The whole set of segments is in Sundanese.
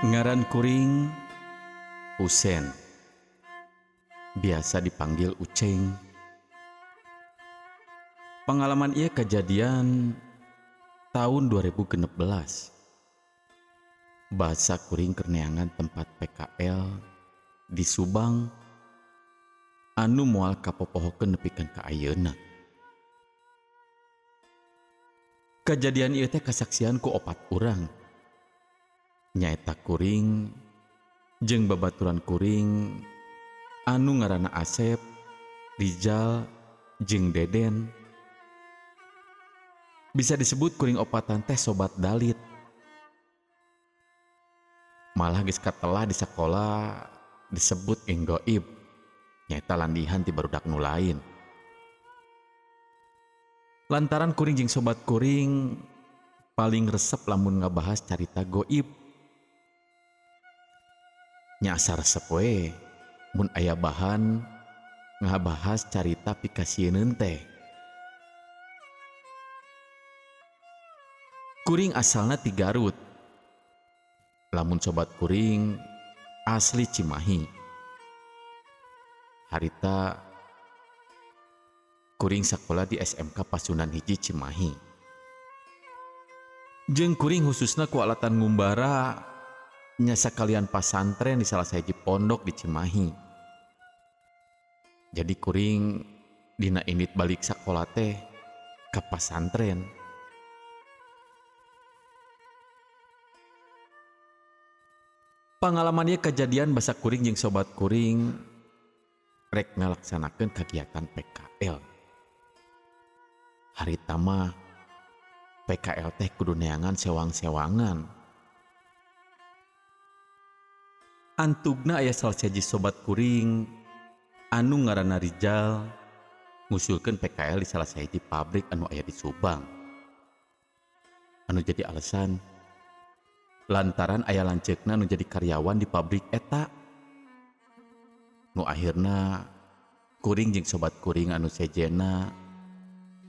Ngaran kuring Usen, biasa dipanggil Uceng. Pengalaman ia kejadian tahun 2016. Bahasa kuring kerneangan tempat PKL di Subang anu moal kapopohokeun nepikeun ka ayeuna. Kejadian ieu teh kasaksian ku 4 urang. Nyaeta kuring jeung babaturan kuring anu ngaranna Asep, Rizal, jeung Deden. Bisa disebut kuring opatan teh sobat dalit. Malah geus katelah di sakola disebut enggoib, nyaeta landihan ti barudak nu lain. Lantaran kuring jeung sobat kuring paling resep lamun ngabahas carita goib. Nya asa resep we mun aya bahan ngabahas carita pikasieun teh. Kuring asalna ti Garut. Lamun sobat kuring asli Cimahi. Harita kuring sakola di SMK Pasunan Hiji Cimahi. Jeung kuring khususna ku alatan ngumbara nya sakalian pasantren di salah sahiji pondok di Cimahi. Jadi kuring dina indit balik sakola teh ka pasantren. Pengalamannya kejadian basa kuring jeung sobat kuring rek ngalaksanakeun kegiatan PKL. Harita mah PKL teh kudu neangan sewang-sewangan. Antugna aya salah siji sobat kuring anu ngaranna Rizal ngusulkeun PKL di salah sahiji pabrik anu aya di Subang. Anu jadi alasan lantaran aya lanceukna nu jadi karyawan di pabrik eta. Nu akhirna kuring jeung sobat kuring anu sejena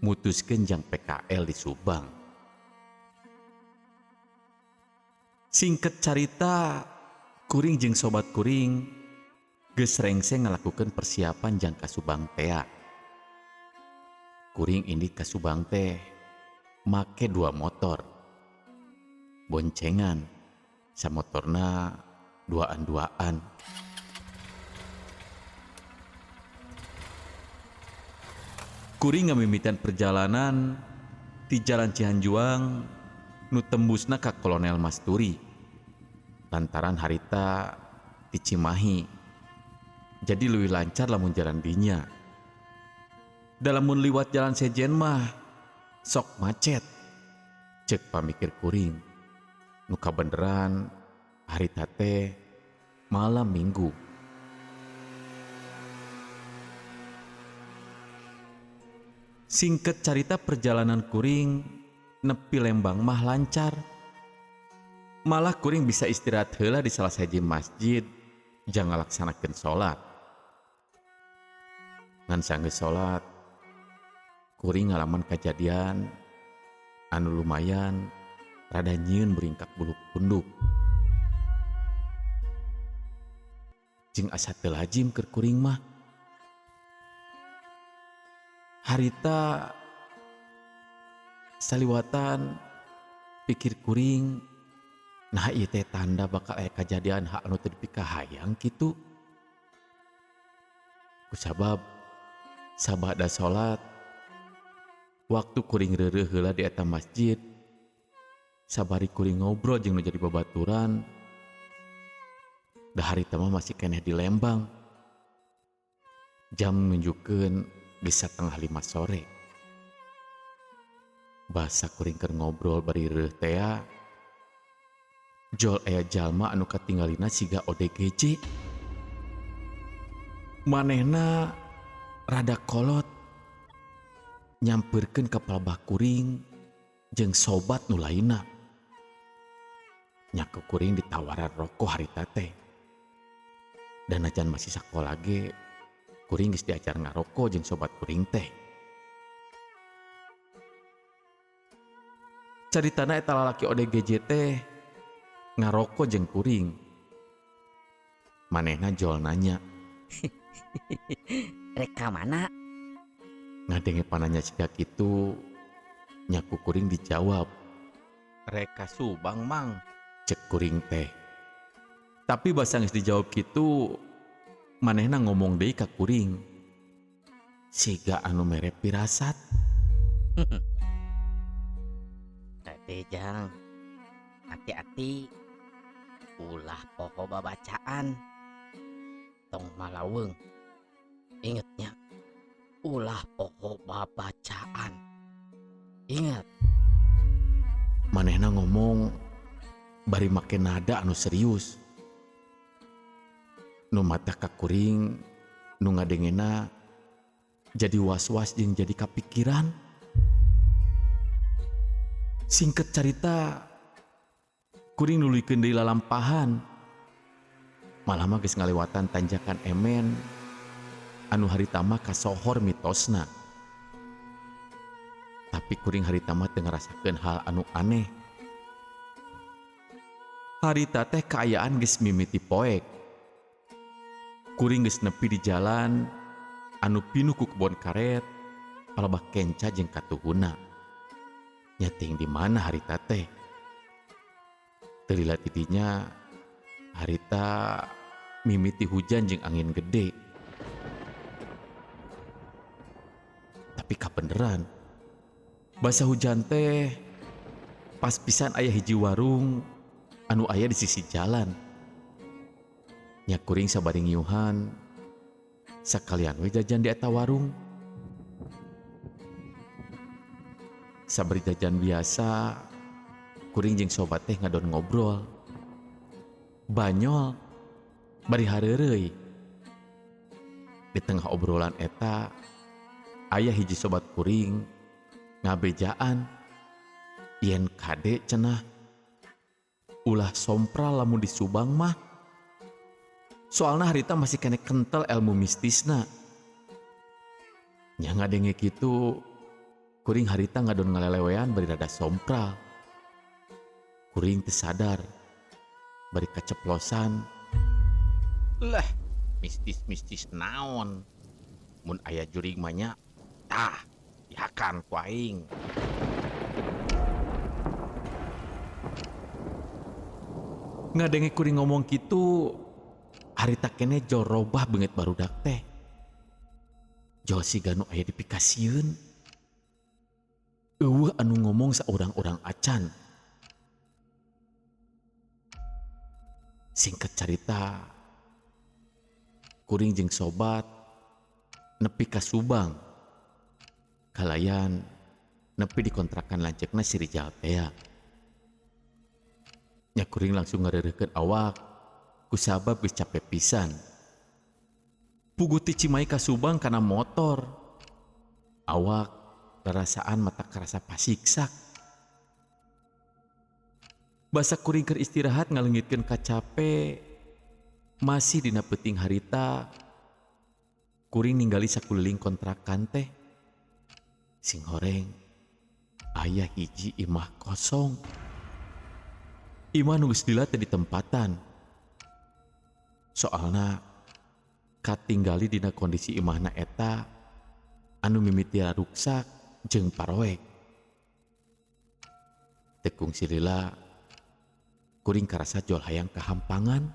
mutuskeun jang PKL di Subang. Singket carita, kuring jeung sobat kuring geus rengseng ngalakukeun persiapan jang ka Subang tea. Kuring indit ka Subang teh make 2 motor. Boncengan, samotorna duaan-duaan. Kuring ngamimitan perjalanan di Jalan Cihanjuang nu tembusna ka Kolonel Masturi. Lantaran harita di Cimahi, jadi leuwih lancar lamun jalan dinya. Dalamun liwat jalan sejen mah sok macet, cek pamikir kuring. Nu kabeneran harita teh malam Minggu. Singket carita perjalanan kuring nepi Lembang mah lancar. Malah kuring bisa istirahat heula di salah sahiji masjid jang ngalaksanakeun salat. Ngan sanggeus salat, kuring ngalaman kejadian anu lumayan rada nyieun beringkak bulu punduk. Jeung asa teu lazim keur kuring mah. Harita saliwatan pikir kuring, nah ieu teh tanda bakal aya kejadian hak anu teu dipikahayang kitu. Kusabab sabada salat waktu kuring reureuh heula di eta masjid, sabari kuring ngobrol jeung nu jadi babaturan, da harita mah masih keneh di Lembang. Jam nunjukkeun bisa 4:30 sore. Basa kuring keur ngobrol bari reureuh tea, jol aya jalma anu katinggalina siga ODGJ. Manehna rada kolot nyampeurkeun ka palebah kuring jeung sobat nu lainna. Nya ku kuring ditawaran rokok harita teh. Dan ajan masih sakola ge kuring geus diajar ngarokok jeung sobat kuring teh. Caritana eta lalaki ODGJ teh ngaroko jeung kuring. Manehna jol nanya. Reka mana? Ngadenge pananya siga kitu, nyaku kuring dijawab. Reka Subang mang, cek kuring teh. Tapi basa geus dijawab kitu, manehna ngomong deui ka kuring. Siga anu mere pirasat. Tapi jang, hati-hati. Ulah poho babacaan. Tong malaweung. Ingetnya, ulah poho babacaan. Ingat. Manehna ngomong bari make nada anu serius. Nu mata ka kuring, nu ngadengena jadi was-was jeung jadi kapikiran. Singket carita, kuring nuluykeun deui lalampahan. Malah mah geus ngalewatan tanjakan emen anu harita mah kasohor mitosna. Tapi kuring harita mah teu ngarasakeun hal anu aneh. Harita teh kaayaan geus mimiti poek. Kuring geus nepi di jalan anu pinuh ku kebon karet, palebah kenca jeung katuhuna. Nyating di mana harita teh? Teu lila tidinya harita mimiti hujan jeung angin gede. Tapi kabeneran, basa hujan teh pas pisan aya hiji warung anu aya di sisi jalan. Nya kuring sabari ngiuhan, sakalian we jajan di eta warung. Sabari jajan biasa, kuring jeung sobat teh ngadon ngobrol. Banyol, bari hareureuy. Di tengah obrolan eta, aya hiji sobat kuring ngabejaan. Yen kade cenah, ulah sompral lamun di Subang mah. Soalna harita masih kene kental ilmu mistisna. Nya ngadenge kitu, kuring harita ngadon ngalelewean bari rada sompral. Kuring teu sadar, bari kaceplosan. Lah, mistis-mistis naon? Mun aya jurig mah nya, tah, dihakan ku aing. Ngadenge kuring ngomong kitu, harita kene jol robah beungeut barudak teh. Jol siga nu aya dipikasieun. Eueuh anu ngomong saurang-urang acan. Singkat carita, kuring jeung sobat nepi ka Subang. Kalayan nepi di kontrakan lanceukna si Rijal teh. Nya kuring langsung ngareureukeun awak, kusabab geus capek pisan. Puguh ti Cimahi ka Subang kana motor. Awak rarasaan mata karasa pasiksak. Basa kuring keur istirahat ngaleungitkeun kacape, masih dina peuting harita, kuring ninggali sakuliling kontrakan teh. Sing horeng, aya hiji imah kosong. Imah nu geus lila teu ditempatan. Soalna katinggali dina kondisi imahna eta anu mimiti ruksak jeung paroek. Tekung silila, kuring karasa jol hayang kahampangan.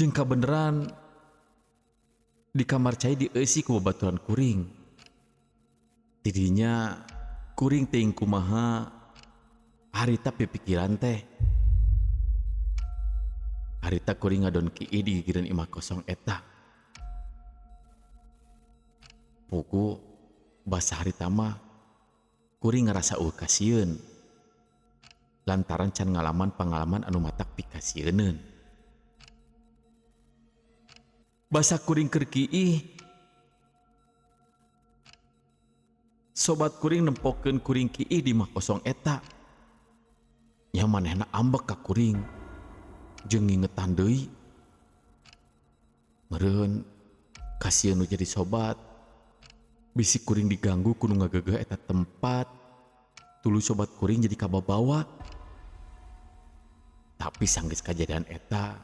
Jeung kabeneran di kamar cai dieusi ku babaturan kuring. Tidinya kuring teuing kumaha harita pipikiran teh. Harita kuring ngadon kieu di gigireun imah kosong eta. Pugu basa harita mah kuring ngarasa eueuh kasieun. Lantaran can ngalaman pangalaman anu matak pikasieunneun. Basa kuring keur kiih, sobat kuring nempokeun kuring kiih di imah kosong eta. Nya manehna ambek ka kuring jeung ngingetan deui. Meureun kasieun nu jadi sobat, bisi kuring diganggu kudu ngagegeh eta tempat. Tuluy sobat kuring jadi kababawa. Tapi sanggeus kajadian eta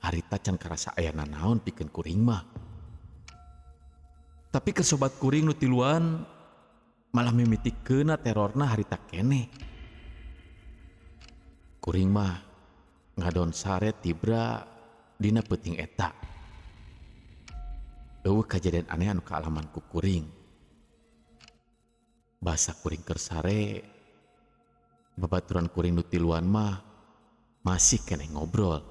harita can karasa aya nanaon pikeun kuring mah. Tapi ke sobat kuring nu tiluan malah mimitikeun terorna harita keneh. Kuring mah ngadon sare tibra dina peuting eta. Eueuh kajadian aneh anu kaalaman ku kuring. Basa kuring keur sare, babaturan kuring nu tiluan mah masih keneh ngobrol.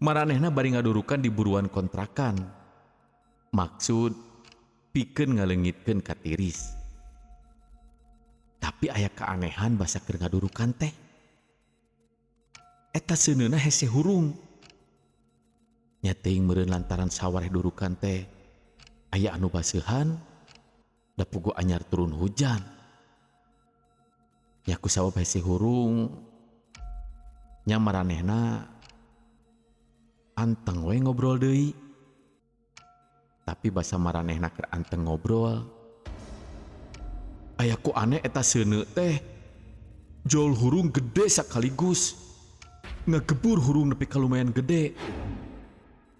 Maranehna bari ngadurukan di buruan kontrakan. Maksud pikeun ngaleungitkeun ka tiris. Tapi aya keanehan basa keur ngadurukan teh. Eta seuneuna hese hurung. Nya teuing meureun lantaran sawareh durukan teh aya anu baseuhan da puguh anyar turun hujan. Nya ku sabab hese hurung nya maranehna anteng we ngobrol deui. Tapi basa maranehna keur anteng ngobrol, aya ku aneh eta seuneu teh jol hurung gede sakaligus ngagebur hurung nepi ka lumayan gede.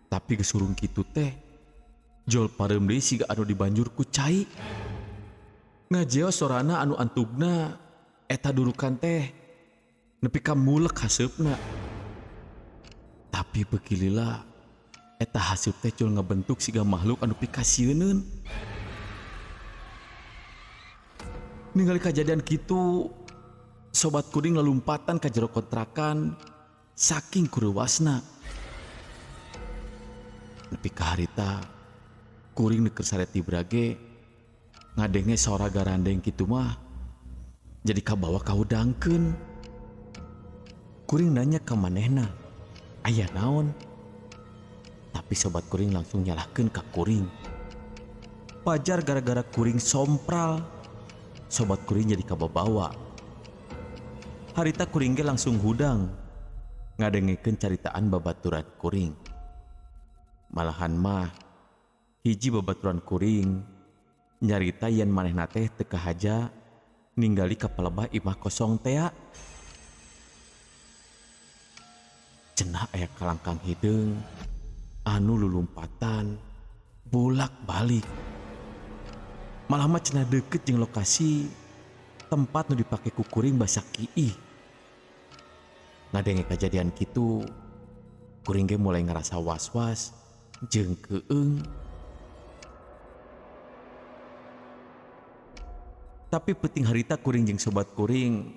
Tapi geus hurung kitu teh jol pareum deui siga anu dibanjur ku cai. Ngajeos sorana anu antugna eta durukan teh nepi ka mulek haseupna. Tapi begilila eta haseup teh jol ngabentuk siga makhluk anu pikasieun. Ningali kajadian kitu, sobat kuring lalumpatan ka jero kontrakan saking kureuwasna. Nepi ka harita kuring neukeun sare tibrage ngadenge saora garandeng kitu mah jadi kabawa kahudangkeun. Kuring nanya ka manehna, aya naon? Tapi sobat kuring langsung nyalahkeun ka kuring. Pajar gara-gara kuring sompral, sobat kuring jadi kababawa. Harita kuring ge langsung hudang ngadengekeun caritaan babaturan kuring. Malahan mah hiji babaturan kuring nyarita yen manehna teh teu kahaja ningali ka palebah imah kosong teh. Cenah aya kalangkang hideung anu lulumpatan bolak-balik. Malah mah cenah deukeut jeung lokasi tempat nu dipake ku kuring basa kiih. Ngadenge kajadian kitu, kuring ge mulai ngerasa was-was jeung keueung. Tapi peuting harita kuring jeung sobat kuring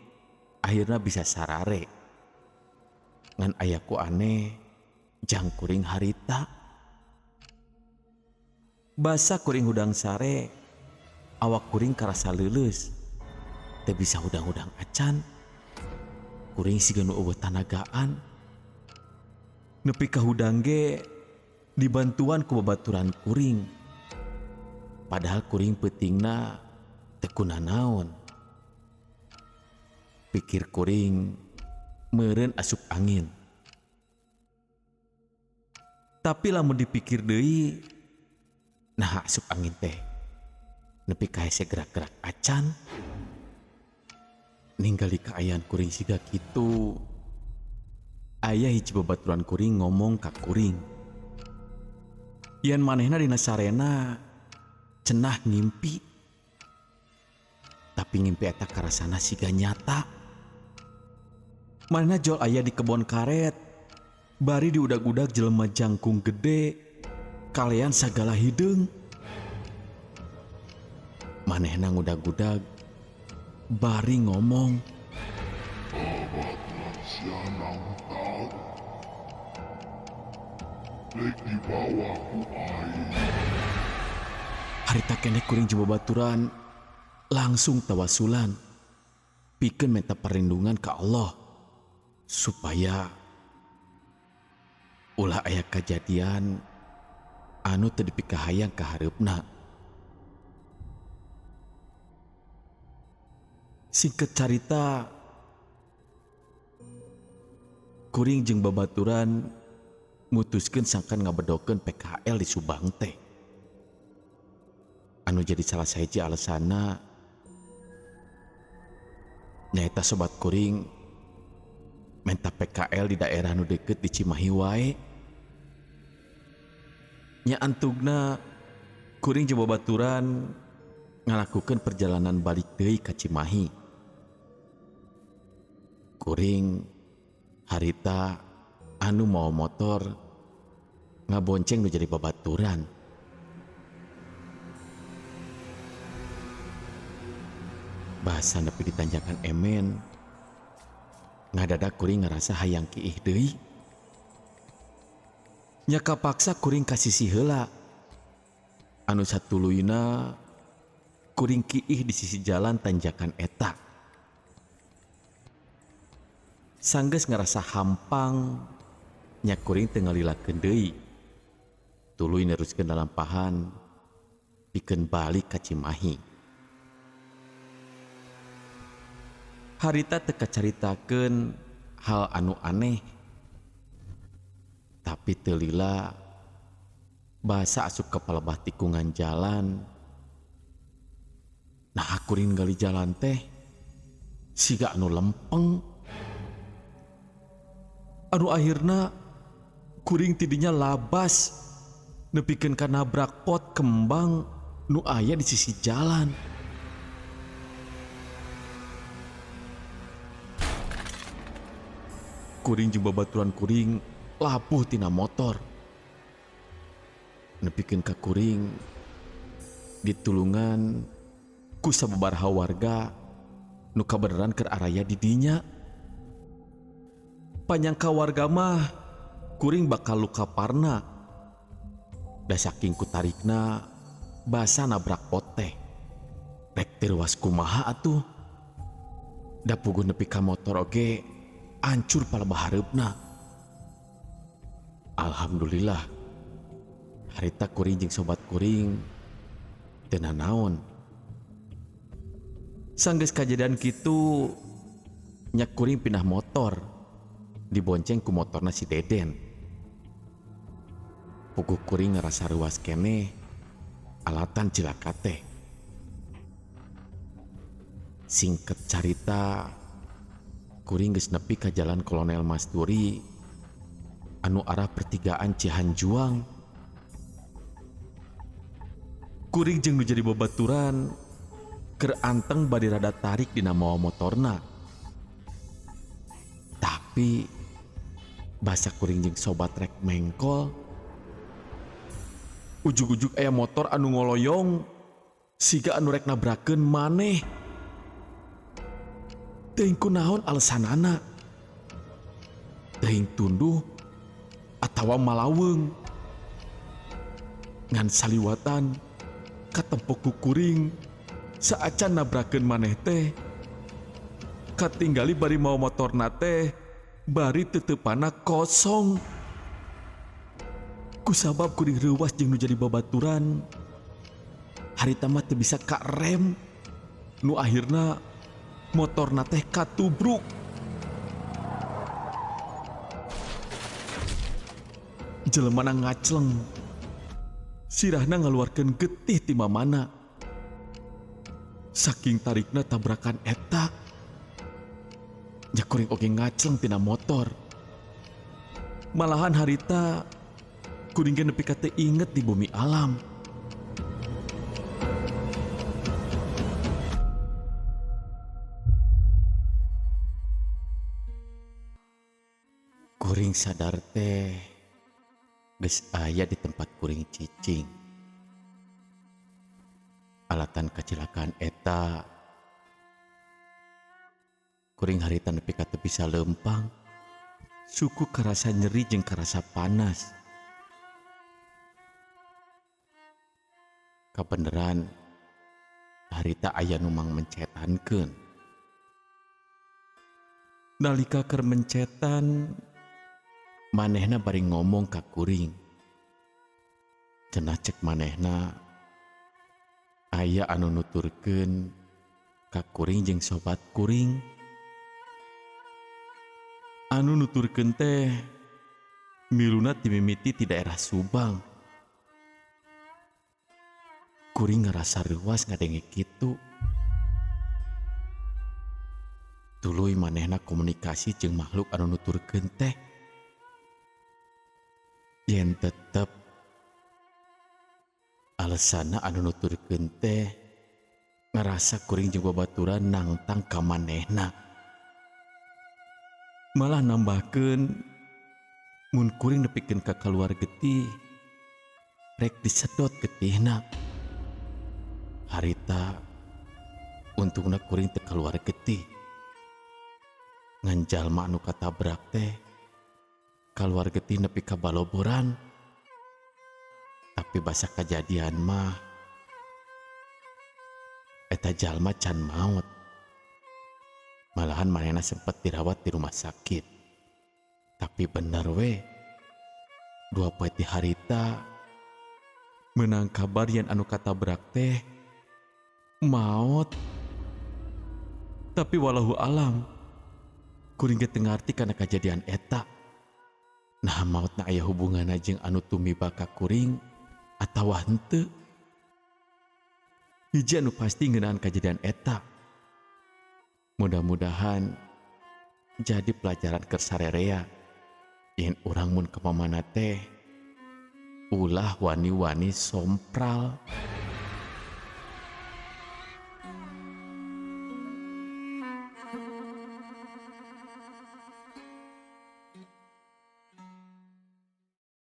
akhirna bisa sarare. Ngan aya ku aneh jang kuring harita. Basa kuring hudang sare, awak kuring karasa leuleus. Teu bisa hudang-hudang acan. Kuring siga nu eueuh tanagaan. Nepi ka hudang ge dibantuan ku babaturan kuring. Padahal kuring peutingna teu kunanaon. Pikir kuring meureun asup angin. Tapi lamun dipikir deui, nah asup angin teh nepi ka hese gerak-gerak acan. Ningali kaayaan kuring siga kitu, aya hiji babaturan kuring ngomong ka kuring, yen manehna dina sarena cenah ngimpi. Tapi ngimpi eta karasana siga nyata. Manehna jol aya di kebon karet, bari diudag-udag jelema jangkung gede, kalean sagala hideung. Manehna ngudag-udag, bari ngomong, babaturan sianang tau dek di bawah ku aing. harita keneh kuring jeung babaturan langsung tawasulan, pikeun minta perlindungan ka Allah supaya ulah aya kajadian anu teu dipikahayang ka hareupna. Singket carita, kuring jeung babaturan mutuskeun sangkan ngabedokeun PKL di Subang teh. Anu jadi salah sahiji alasanna nyaeta sobat kuring menta PKL di daerah nu deket di Cimahi wae. Nya antugna kuring coba baturan ngalakukeun perjalanan balik deui ka Cimahi. Kuring harita anu mau motor ngabonceng nu jadi babaturan. Bahasa nepi di tanjakan emen ngadadak kuring ngerasa hayang kiih deui. Nya kapaksa kuring ka sisi heula. Anu satuluyna kuring kiih di sisi jalan tanjakan eta. Sanggeus ngerasa hampang, nya kuring teu ngalilakeun deui. Tuluy neruskeun lalampahan pikeun balik ka Cimahi. Harita teu kacaritakeun hal anu aneh. Tapi teu lila bahasa asup ka palebah tikungan jalan. Nah kuring gali jalan teh siga anu lempeng. Anu akhirna kuring tidinya labas nepikeun ka nabrak pot kembang nu aya di sisi jalan. Kuring jeung babaturan kuring lapuh tina motor. Nepikeun ka kuring ditulungan ku sababaraha warga nu kabeneran keur araya di dinya. Panyangka warga mah kuring bakal luka parna. Da saking ku tarikna basa nabrak pot teh. Rek teuwas kumaha atuh. Da puguh nepi ka motor oge ancur palebah hareupna. Alhamdulillah harita kuring jeung sobat kuring teu nanaon. Sanggeus kajadian kitu nya kuring pindah motor dibonceng ku motorna si Deden. Puguh kuring ngerasa ruas keneh alatan cilaka teh. Singket carita kuring geus nepi ka jalan Kolonel Masturi anu arah pertigaan Cihanjuang. Kuring jeung nu jadi babaturan keur anteng bade rada tarik dina mawa motorna. Tapi basa kuring jeung sobat rek mengkol. Ujug-ujug aya motor anu ngoloyong siga anu rek nabrakeun maneh. Teuing kunaon alesanana. Teuing tunduh atawa malaweung. Ngan saliwatan katempo ku kuring saacan nabrakeun maneh teh. Katinggali bari mawa motorna teh bari teteupana kosong. Kusabab kuring reuwas jeung nu jadi babaturan harita mah teu bisa karem. Nu akhirna motorna teh katubruk. Jelemana ngacleng. Sirahna ngaluarkeun getih ti mamana. Saking tarikna tabrakan eta, nya kuring oge ngacleng tina motor. Malahan harita kuring ge nepi ka teu inget di bumi alam. Kuring sadar teh geus aya di tempat kuring cicing. Alatan kecelakaan eta kuring harita nepi ka teu bisa leumpang. Suku karasa nyeri jeung karasa panas. Kabeneran harita aya nu mang mencetankeun. Nalika keur mencetan manehna bari ngomong ka kuring. Cenah cek manehna aya anu nuturkeun ka kuring jeung sobat kuring. Anu nuturkeun teh miluna timimiti ti daerah Subang. Kuring ngerasa reuas ngadenge kitu. tuluy manehna komunikasi jeung makhluk anu nuturkeun teh. Yen tetep alasanna anu nuturkeun teh ngerasa kuring jeung babaturan nangtang ka manehna. Malah nambahkeun mun kuring nepikeun ka kaluar getih rek disedot getihna. Harita untungna kuring teu kaluar getih. Ngan jalma anu katabrak teh kaluar getih nepi ka baloboran. Tapi basa kajadian mah eta jalma can maot. Malahan manehna sempat dirawat di rumah sakit. Tapi bener we, 2 poe ti harita menang kabar yen anu katabrak teh maot. Tapi walahu alam, kuring ge teu ngarti kana kajadian eta. Nah maotna aya hubunganna jeung anu tumiba ka kuring atawa henteu. Hiji anu pasti ngeunaan kajadian eta. Mudah-mudahan jadi pelajaran keur sararea yen urang mun ka mamana teh ulah wani-wani sompral.